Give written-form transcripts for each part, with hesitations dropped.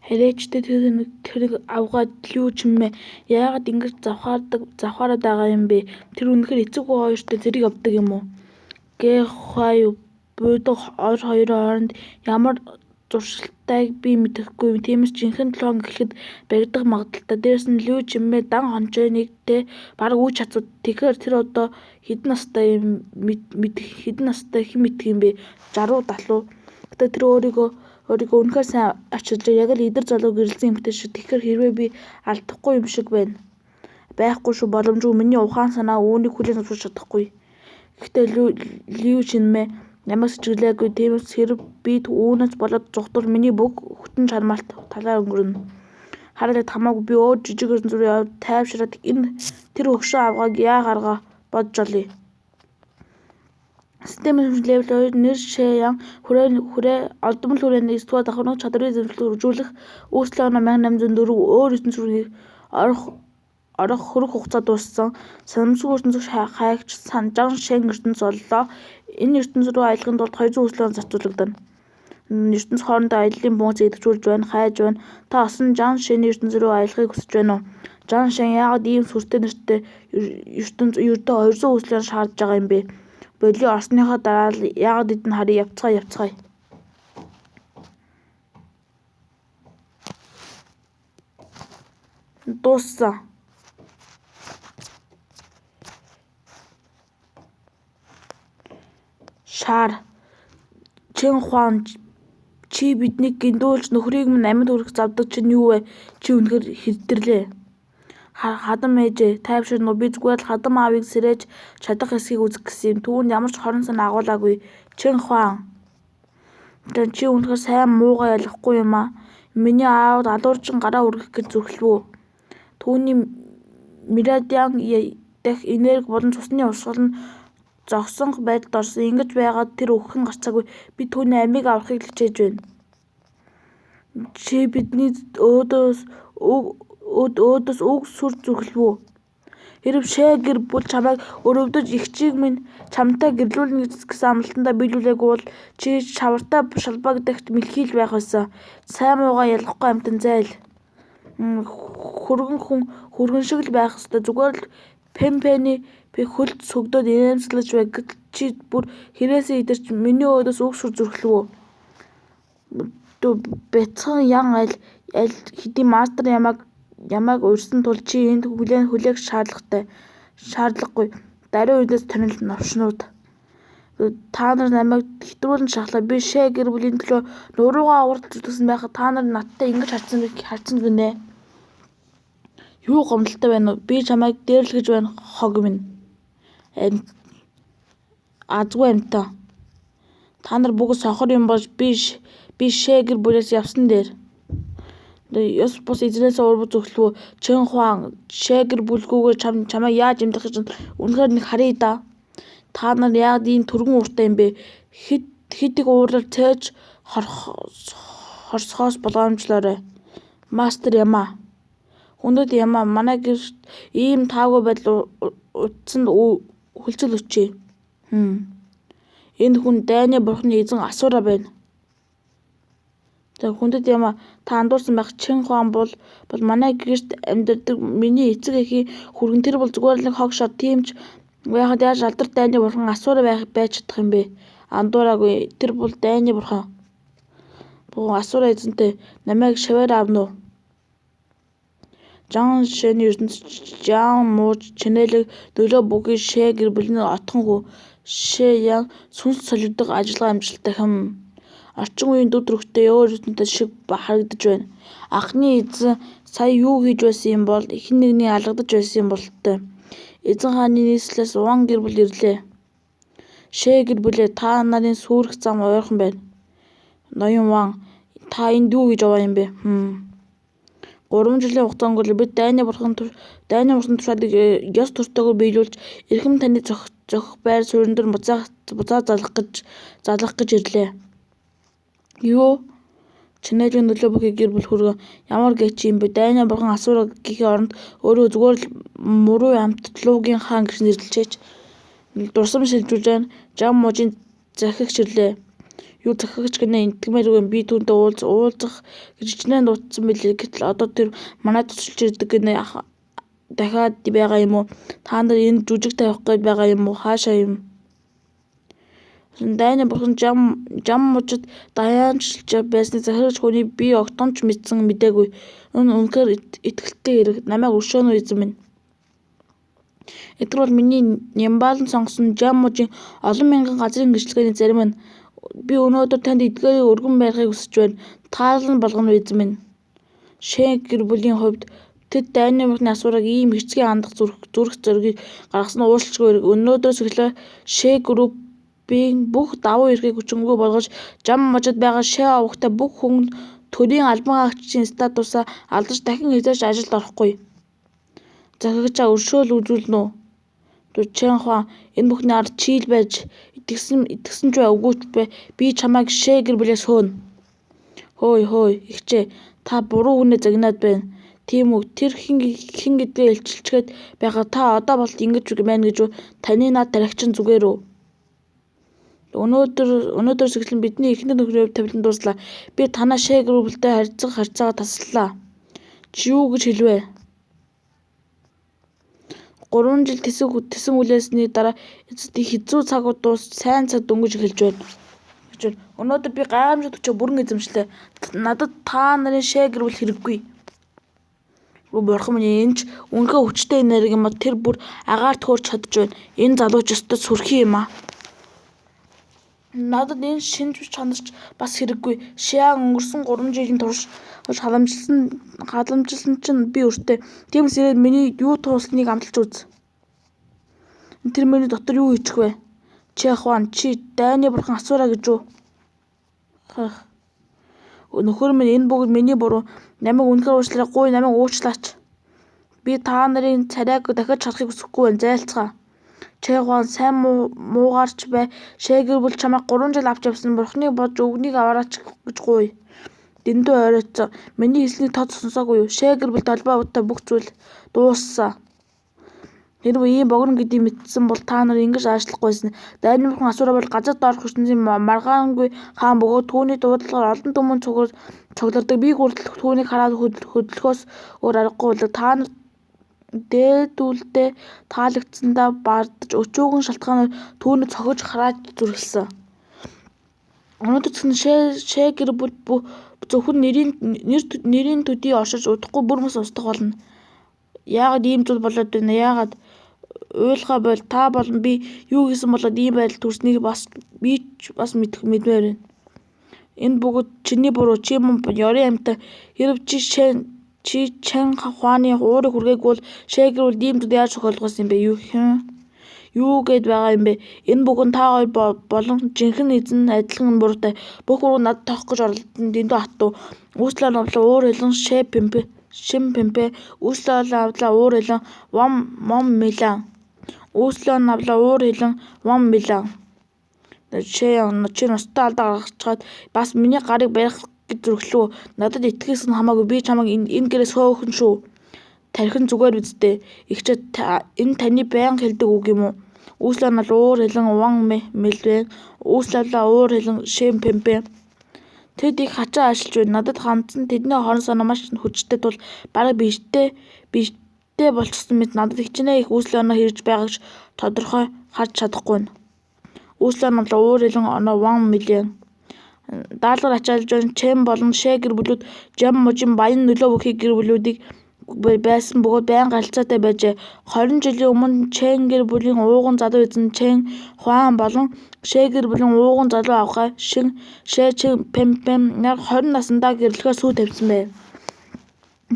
Харээчдээ тэрийг авгаад лүү чимээ яагаад ингэж завхаараад байгаа юм бэ? Тэр үнэхээр эцэг хүү хоёртой зэрэг явдаг юм уу? Гээ хай буудаг хоёрын хооронд ямар зуршилтайг би мэдэхгүй. Тиймээс жинхэнэ толгойн эхлэхэд баригдах магадлалтай. Дээрээс нь лүү чимээ дан хончойныг бараг үүч хацууд. Тэгэхээр тэр одоо хэдэн настай хэн мэдэх юм бэ? 60 70. Гэтэ тэр өөрийгөө үнэхээр сайн арчилж яг л идэр залуу гэрэлсэн эмэгтэй шиг. Тэгэхээр хэрвээ би алдахгүй юм шиг байхгүй шүү, боломжгүй. Миний ухаан санаа үүнийг хүлээн авч чадахгүй. Гэхдээ лүү чимээ ямар сэжиглээгүй. Тиймээс хэрэг би үүнээс болоод зугтвал миний бүх хүчин чармаалт талаар өнгөрнө. Хараад хамаагүй би өөр жижиг эрдэнэ зүрийн явд тайвшраад тэр өгшөө авгааг яа гаргаа бодж олъё. Системийн хэмжээ левел 2 нэр шеян хүрээ олдмол хүрээний 9 дугаар давхарныг чадрын эзэмшлийг үржүүлэх үүслийн оноо 1804 өөр ертөнц рүү орох хөрөх хугацаа дууссан. Санамсгүй ертөнцөд хайгч Жан Шэн ертөнц боллоо. Энэ ертөнц рүү аялахын тулд 200 хүслийн он зарцуулагдана. ертөнц хоорондоо аяллын бөөнц идэвхжүүлж байна, хайж байна. Та осон Жан Шэний ертөнц рүү аялахыг хүсэж байна уу? Жан Шэн яагаад ийм сүртэй нэртэй ертөнц ердөө 200 хүслийн он шаардж байгаа юм бэ? Болио орсныхоо дараа л яагаад эдэн харъя явцгаая. Дууссан. Шаар Чин Хуан чи биднийг гиндүүлж нөхрийг минь амьд хүрэх завдаг чинь юу вэ? Чи үнэхээр хэвдэрлээ. Хадам ээжээ тайвширнуу. Би зүгээр л хадам аавыг сэрээж чадах эсхийг үзэх гэсэн юм. Түүнд ямар ч хорон сан агуулаагүй. Чин Хуан. Чи үнэхээр сайн муугаа ялахгүй юм аа. Миний аавд алуурчин гараа үргэх гэж зүрхлэв үү? Түүний Мирадиан дэх энерги болон цусны урсгал нь зогсонх байдалд орсон. Ингэж байгаад тэр өгөхөн гарцаагүй. Би түүний амийг аврахыг л хичээж байна. Чи бидний өөдөөс үг сүр зүрхлэв үү? Хэрв шээ гэр бүл чамайг өрөвдөж эгчийг минь чамтай гэрлүүлнэ гэсэн амлалтандаа биелүүлээгүй бол чи шавартай шалбаг дахь мэлхийл байх байсан. Сайн муугаа ялахгүй амьтан зайл. Хүргэн шиг л байх ёстой. Зүгээр л пемпэний хөлд сөгдөөд инээмсэглэж бай. Гэтэл чи бүр хэрээсээ идэрч миний өөдөөс үг сүр зүрхлэв үү? Бяцхан ян аль хэдийн мастер ямайг урьсан тул чи энд хүлээх шаардлагагүй. Даруй үднээс тонил новшнууд. Та нар намайг хэтрүүлэн шахлаа. Би шээ гэр бүлийн төлөө нуруугаа урд зүтгэсэн байхад та нар надтай ингэж харцсан гинэ. Юу гомдолтой байна уу? Би чамайг дээрлэж байна хог минь. Азгүй амьтан. Та нар бүгд сохор юм болж би шээ гэр бүлээс явсан дээр. Ёс бус эзнээсээ урб зүгтлүү. Чин Хуан шээ гэр бүлгүйгээр чамайг яаж имдэх гэж үнэхээр нэг харъя да. Та нар яагаад ийм түргэн ууртай юм бэ? Хэд их уурлаар цээж хорсохоос болгоомжлоорой. Мастер Яма. Хүндэт Яма манай гэрт ийм таагүй байдал утсанд хүлцэл өчье. Энэ хүн дайны бурхны эзэн Асура байна. Хүндэт Яма та андуурсан байх. Чин Хуан бол манай гэрт амьдардаг миний эцэг эхийн хүргэн. Тэр бол зүгээр л нэг хог шор. Тийм ч байхад яаж алдар дайны бурхан Асура байж чадах юм бэ? Андуураагүй. Тэр бол дайны бурхан. Асура эзэнтэй намайг шаваар аавна уу? Жан Шэний ертөнц Жан мууж чинэлэг нөлөө бүхий шээ гэр бүлийн отхон хүү. Шээ ян сүнс солигдох ажиллагаа амжилттай орчин үеийн дүр төрхтэй өөр ертөнцийн шиг харагдаж байна. Анхны эзэн сая юу хийж байсан юм бол хэн нэгний алгадаж байсан юм бололтой. Эзэн хааны нийслэлээс Ван гэр бүл ирлээ. Шээ гэр бүлээ та нарын сүрэх зам ойрхон байна. Ноён Ван та энд юу хийж байгаа юм бэ? 3 жилийн хугацаа өнгөрлөө. Бид дайны бурхан тушаалыг ёс төртөөгөө биелүүлж эрхэм таны зохих байр суурин дээр буцаа залгах гэж ирлээ. Юу? Чинээлийн нөлөө бүхий гэр бүл хүргэн ямар гэч юм бэ? Дайны бурхан Асура гэхийн оронд өөрөө зүгээр л муруу амт Луугийн хаан гэж нэрлэлчээч. Дурсам шилжүүлж байна. Жан мужийн захигч ирлээ. юу захихч гинэ интгэмээргүй би түүнтэй уулзах гэж хичнээн дутсан билээ. Гэтэл одоо тэр манай тусалж ирдэг гинэ дахиад байгаа юм уу? Та нар энэ жүжиг тавих гээд байгаа юм уу? Хаашаа юм? Дайны бурхан жам мужид даянчилж байсныг захирагч хүний би огтомч мэдсэн мэдээгүй. Энэ үнэхээр итгэлтэй хэрэг. Намайг өршөөнө эзэн минь. Эдгээр бол миний Нямбалан сонгосон жам мужийн олон мянган газрын гэрчлэгээний зарим нь. Би өнөөдөр танд эдгээрийг өргөн байхыг хүсэж байна. Таалан болгоно эзэн минь. Шээ гэр бүлийн хувьд тэд дайны бурхны асуурыг ийм хэцгийн хандах зүрх зоригийг гаргасан нь уушлалгүй хэрэг. Өнөөдрөөс эхлээ Шээ группийн бүх давуу эрхийг хүчингүй болгож жам мужид байгаа Шээ овогтой бүх хүн төрийн албан хаагчийн статусаа алдаж дахин хязгаарч ажилд орохгүй. Захирагчаа өршөөл үзүүлнэ үү? Чэн Хуан энэ бүхний ард чийл байж итгэсэн ч бай үгүй ч бай би чамайг Шээ гэр бүлээс хөөнө. Хөөе ихчээ та буруу хүнээ загнаад байна. Тийм үү тэр хин гэдгээ илчилчгээд байгаа та одоо болт ингэж байна гэж таны над тархичин зүгээр үү? Өнөөдөөс эхлэн бидний эхнэр нөхрийн хувьд тавилан дууслаа. Би танаа Шээ гэр бүлтэй харьцаагаа таслалаа. Чи юу гэж хэлвэ? 3 жил тэсэн үлээсний дараа эцэст их хэцүү цагууд дуусч сайн цаг дөнгөж эхэлж байна. Өнөөдөр би гайхамшигт өчөө бүрэн эзэмшлээ. Надад та нарын Шээ гэр бүл хэрэггүй. Бурхан минь энэ ч үнэхээр хүчтэй энерги юм а тэр бүр агаарт хөөрч чадж байна. Энэ залууч өстө сүрхий юм а. Надад энэ шинж чанарч бас хэрэггүй. Шээ өнгөрсөн 3 жилийн турш халамжилсан чинь би өөртөө тиймээс ирээд миний юу туусныг амталж үз. Тэр миний дотор юу хийчих вэ? Чэн Хуан чи дайны бурхан асуураа гэж үү? Нөхөр минь энэ бүгд миний буруу. Намайг үнэхээр уучлаарай. Намайг уучлаач. Би та нарын царайг дахиж харахыг хүсэхгүй байна. Зайлцгаа. Чэн Хуан сайн муугаарч бай. Шээ гэр бүл чамайг 3 жил авч явсан. Бурхныг бодж өгнийг аваараач гэж гуй. Дэндүү ойрооцсон. Миний хэлснийг тод сонсоогүй юу? Шээ гэр бүлтэй холбоотой бүх зүйл дууссан. Хэрвээ ийм богино гэдгийг мэдсэн бол та нар ингэж аашлахгүйсэн. Дайны бурхан асуураа бол газар доорх ертөнцийн маргаангүй хаан бөгөөд түүний дуудлагаар олон түмэн цуглардаг. Би хүртэл түүнийг хараад хөдлөхөөс өөр аргагүй болдог. Та нар дээдүүлдэ таалагдсандаа бардаж өчөөгөн шалтгаанаар түүнийг цохиж харааж зүрхэлсэн. Өнөөдөр Шээ гэр бүл зөвхөн нэрийн төдий оршиж удахгүй бүр мөс устгах болно. Яагаад ийм зүйл болоод байна? Яагаад уйлгаа бол та болон би юу хийсэн болоод ийм байдал төрснийг би ч бас мэдмээр байна. Энэ бүгд чиний буруу. Чи мөн ёрын амьтаа. Хэрв чи Чэн Хуаны уурыг хүргээг бол Шээ гэр бүл ийм зүйл яаж тохиолдсон юм бэ? Юу гээд байгаа юм бэ? Энэ бүгэн та хоёр болон жинхэнэ эзэн адилхан буруутай. Бүх буруу надад тоох гэж оролдсон дэндүү хатуу. Үүслээ новлоо уур хэлэн Шим пэмпэ үүслээ авлаа уур хэлэн Вом милан. Үүслээ навлаа уур хэлэн Вом милан. Чи ностой алдаа гаргацгаад бас миний гарыг барих гэж зүрхлүү. Надад итгэхээс нь хамаагүй би чамайг энэ гэрээс хөөхөн шүү. Тархин зүгээр үсттэй. Ихчээ энэ таны байнга хэлдэг үг юм уу? Үүслээ навлаа уур хэлэн Вом милвэн. Үүслээ уур хэлэн Шим пэмпэ. Тэд их хачаа ажиллаж байна. Надад хандсан тэдний хорон санаа маш хүчтэй тул бараг биштэй болчихсон мэт надад хичнээн их үүслээ оноо хэрж байгаа гэж тодорхой харж чадахгүй байна. Үүслээ навлаа уур хэлэн оноо Вом милэн. Даалгавар ачаалж байна. Чэм болон Шээ гэр бүлүүд жам мужийн баян нөлөө бүхий гэр бүлүүдийг байсан бөгөөд байнга харилцаатай байжээ. 20 жилийн өмнө Чэн гэр бүлийн ууган залуу эзэн Чэн Хуан болон Шээ гэр бүлийн ууган залуу авгай Шээ Чэн Пэмпэм нар 20 наснда гэрлэхээр сүү тавьсан байв.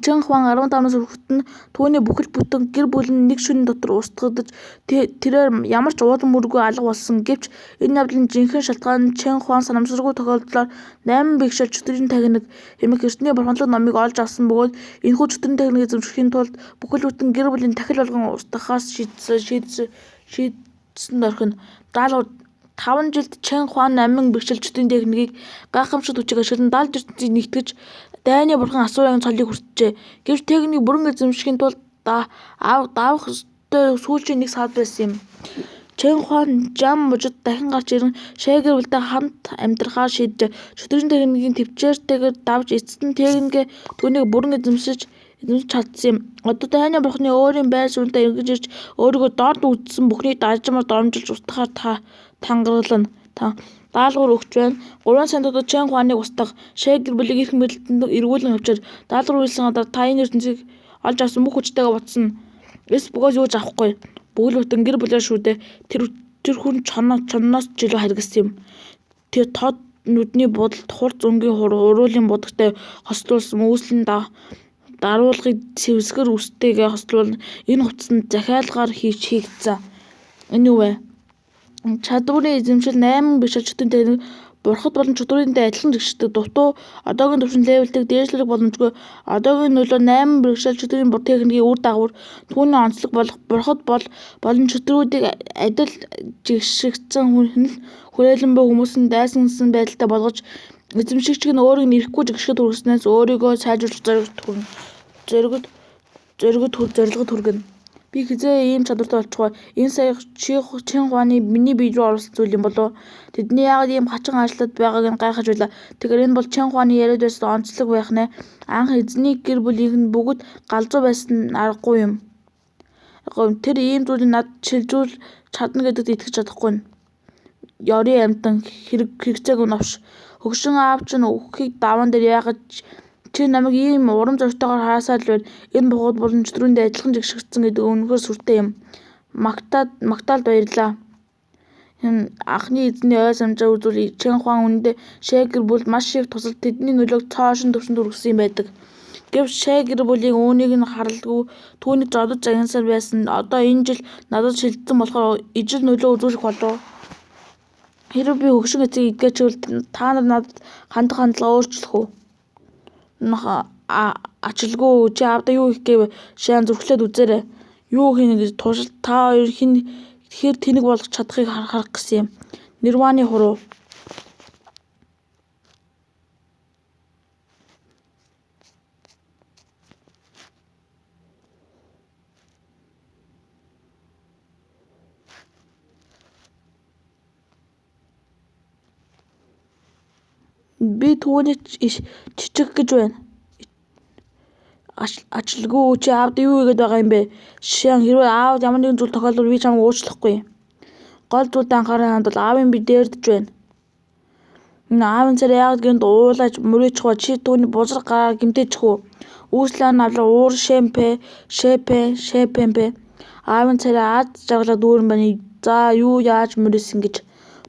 Чэн Хуан 15-наас хүрэхэд нь түүний бүхэл бүтэн гэр бүл нь нэг шөнийн дотор устгагдаж тэрээр ямар ч уулан мөргүй алга болсон. Гэвч энэ явдлын жинхэнэ шалтгаан нь Чэн Хуан санамсаргүй тохиолдлоор 8 бэгшээл чөтгөрийн техник хэмээх эртний бурханлаг номыг олж авсан бөгөөд энэхүү чөтгөрийн техникийг эзэмшихийн тулд бүхэл бүтэн гэр бүлийн дахил болгон устгахаас шийдсэн орхино. Даалгавар 5 жилд Чэн Хуан 8 бэгшээл чөтгөрийн техникийг гайхамшигт хүчээр ашиглан 70 ертөнцийг нэгтгэж дайны бурхан асуурын цолыг хүртжээ. Гэвч техникийг бүрэн эзэмшихийн тулд давах ёстой сүүлчийн нэг саад байсан юм. Чэн Хуан жам мужид дахин гарч ирэн Шээгэр бүлтэй хамт амьдрахаар шийджээ. Шүтрийн техникийн төвчээртэйгээр давж эцэст нь техникээ түүнийг бүрэн эзэмшиж чадсан юм. Одоо тайны бурхны өөрийн байр суурьтай эргэж ирж өөрийгөө дорд үзсэн бүхнийг дажмаар доромжилж устгахаар тангаргална. Даалгавар өгч байна. 3 сарын дотор Чэн Хуаныг устгах. Шээгэр бүлийг эрх мэдэлтэнд эргүүлэн авчир. Даалгавар үйлсэн гадар та энэ ертөнцийг олж авсан бүх хүчтэйгээ буцна. Эс бөгөөс юу ч авахгүй. Бүгд бүтэн гэр бүлээ шүү дээ. Тэр хүн чоноос жилүү харгасан юм. Тэр тод нүдний будалд хурц өнгийн уруулын будагтай хослуулсан үүслийн даруулгыг сэвсгэр үстэйгээ хослуулна. Энэ хувцаснд захиалгаар хийгдсэн. Энэ юу вэ? Чадварын эзэмшил 8 бишэл чөтгөн техник бурхад болон чөтгөрийнхтэй адилхан жигшдэг. Дутуу одоогийн түвшин левелтэй дээшлэх боломжгүй. Одоогийн нөлөө 8 бишэл чөтгөрийн техникийн үр дагавар түүний онцлог болох бурхад болон чөтгөрүүдийг адил жигшигдсэн хүрээлэн буй хүмүүсийн дайсансан байдалтай болгож эзэмшигчийг нь өөрийг нэрэхгүй жигшгэд хүргэснээс өөрийгөө сайжруулах зоригод хүргэнэ. Би хизээ ийм чадвартай болчихгоо. Энэ сая Чэн Хуаны миний бие рүү оруулсан зүйл юм болов. Тэдний яагаад ийм хачин ажиллаад байгааг нь гайхаж байлаа. Тэгэхээр энэ бол Чэн Хуаны яриад байсан онцлог байх нэ. Анх эзний гэр бүлийнх нь бүгд галзуу байсан аргагүй юм. Тэр ийм зүйлийг над шилжүүл чадна гэдэгт итгэж чадахгүй. Ёрийн амьтан хэрэгцээг нь авш. Хөгшин аав чинь өгөхийг даван дээр яагаад чи намайг ийм урам зоригтойгоор хараасаа л байна. Энэ боход болон чөтгөрөндөө адилхан жигшигдсэн гэдэг үнэхээр сүртэй юм. Магтаалд баярлаа. Анхны эзний ой самжаа үзүүл Чэн Хуан үнэндээ Шээгэр бүл маш их тусалж тэдний нөлөөг цоошин төвшөнд хүргэсэн юм байдаг. Гэвч Шээгэр бүлийн үүнийг нь харалгүй түүнийг зодож загнасаар байсан. Одоо энэ жил надад шилжсэн болохоор ижил нөлөө үзүүлэх болов. Хэрэв би хөгшин эцгийг идгээчвэл та нар надад хандах хандлага өөрчлөх үү? Ачилгүй чи аавда юу хийх гээв? Шаан зүрхлээд үзээрэй. Юу хийнэ гэж туршилт та хоёр хэр тэнэг болгож чадахыг харах гэсэн юм. Нирваны хуруу. Би түүний чичиг гэж байна. Ачлгүй чи аавд юу хийгээд байгаа юм бэ? Шиан хэрвээ аавд ямар нэгэн зүйл тохиолдвол би чамайг уучлахгүй. Гол зүйлд анхаараа хандвал аавын би дээрдэж байна. Аавын царай яагаад гэнт уулааж мөрөөчих ба чи түүний бузар гараа гимтээчих үү? Үүслэн авлаа уур шэпэн. Аавын царай аз жаргалаа дүүрэн байна. За юу яаж мөрөөсөн гэж.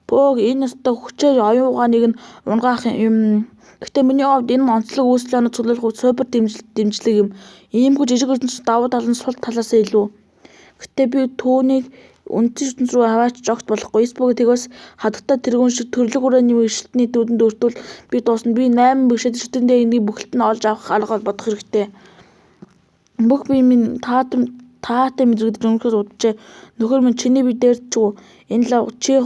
Бөөг энэ өстой хүчээр оюун ухааныг нь унгаах юм. Гэхдээ миний хувьд энэ онцлог үүслэнөө цуглуулах супер дэмжлэг юм. Иймгүй жижиг ертөнцийн давуу тал нь сул талаасаа илүү. Гэхдээ би түүнийг үндсэн ертөнц рүү хаваач огт болохгүй. Эсбүг тэгээс хадагтай тэргүүн шиг төрлөг урааний эрсдэлтний дүүдэнд өртвөл би дуусна. Би 8 бишэд шүтэндээ энийг бүгд нь олж авах арга бодох хэрэгтэй. Бүх бие минь таатай мэдрэгдэж өнгөрөхөөр уджээ. Нөхөр минь чиний бие дээрдчихв. Энэ лав Чэн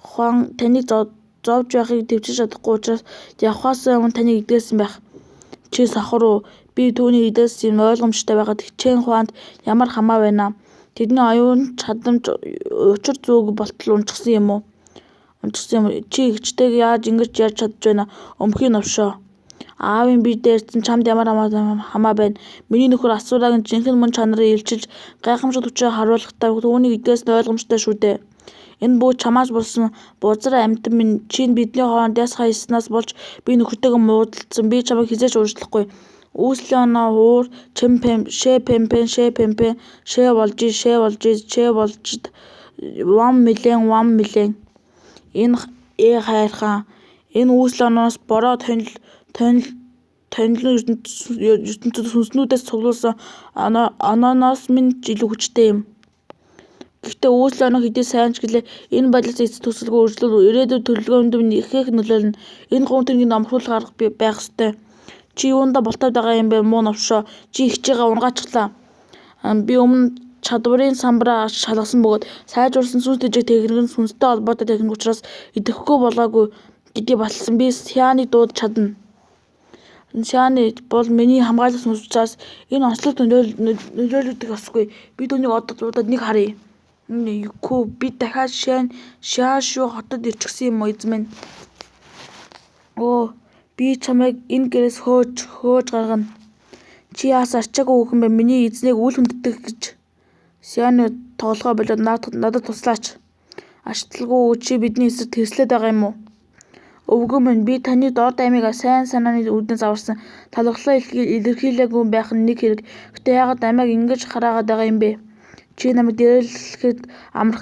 Хуан таныг зовж байхыг төвчж чадахгүй учраас явхаас өмнө таныг идгээсэн байх. Чи сохор уу? Би түүнийг идээсэн юм ойлгомжтой байгаад Чэн Хуанд ямар хамаа байна. Тэдний оюун чадамж учир зүг болтол унчихсан юм уу? Чи ихчтэйг яаж ингэж ярьж чадж байна? Өмхийн новшоо. Аавын бие дээрсэн чамд ямар хамаа байна. Миний нөхөр асуурааг жинхэнэ мөн чанарыг илчилж гайхамшигт хүчээр харуулахдаа түүнийг идгээсэн ойлгомжтой шүү дээ. Энэ бүх чамаас болсон бузар амьтан минь чи бидний хооронд яс хайснаас болж би нөхөртэйгээ муудалцсан. Би чамайг хизээч уучлахгүй. Үүслэн уур шэпэн шээ болж 1 милион. Энэ хайрхан. Энэ үүслэноос бороо тонилон ертөнцөд сүнснүүдээс цуглуулсан онооноос минь илүү хүчтэй юм. Гэхдээ үүслэнөө хэдий сайн ч гэлээ энэ байдлаас эцэст төсөлгүй үржлүүл ирээдүйд төлөвлөгөөнд минь ихээх нөлөөлнө. Энэ гун тэргийн амхруулах арга байх ёстой. Чи юундаа болтоод байгаа юм бэ муу новшоо? Чи ихчээгээ унгаачлаа. Би өмнө чадварын самбараа шалгасан бөгөөд сайжруулсан сүнс дэжиг техник нь сүнстэй холбоотой техник учраас идэвхгүй болоогүй гэдгийг баталсан. Би Сианыг дуудаж чадна. Сианы бол миний хамгаалах сүнс учраас энэ онцлог нөлөөлөгдөх ёсгүй. Би түүнийг одоо дуудаад нэг харъя. Юугүй би дахиад Шаошуу хотод ирчихсэн юм уу эзэн минь? Би чамайг энэ гэрээс хөөж гаргана. Чи яас арчаагүй хүүхэн бэ? Миний эзнийг үл хүнддэг гэж Сяоны тоглохоо болоод надад туслаач. Ачлалгүй чи бидний эсрэг тэрслээд байгаа юм уу? Өвгөө минь би таны дорд аймыг сайн санааны үүднээс аварсан. Талархлаа илэрхийлээгүй байх нь нэг хэрэг. Гэтэ яагаад амиаг ингэж хараагаад байгаа юм бэ? Чи намайг дээрлэхэд амархан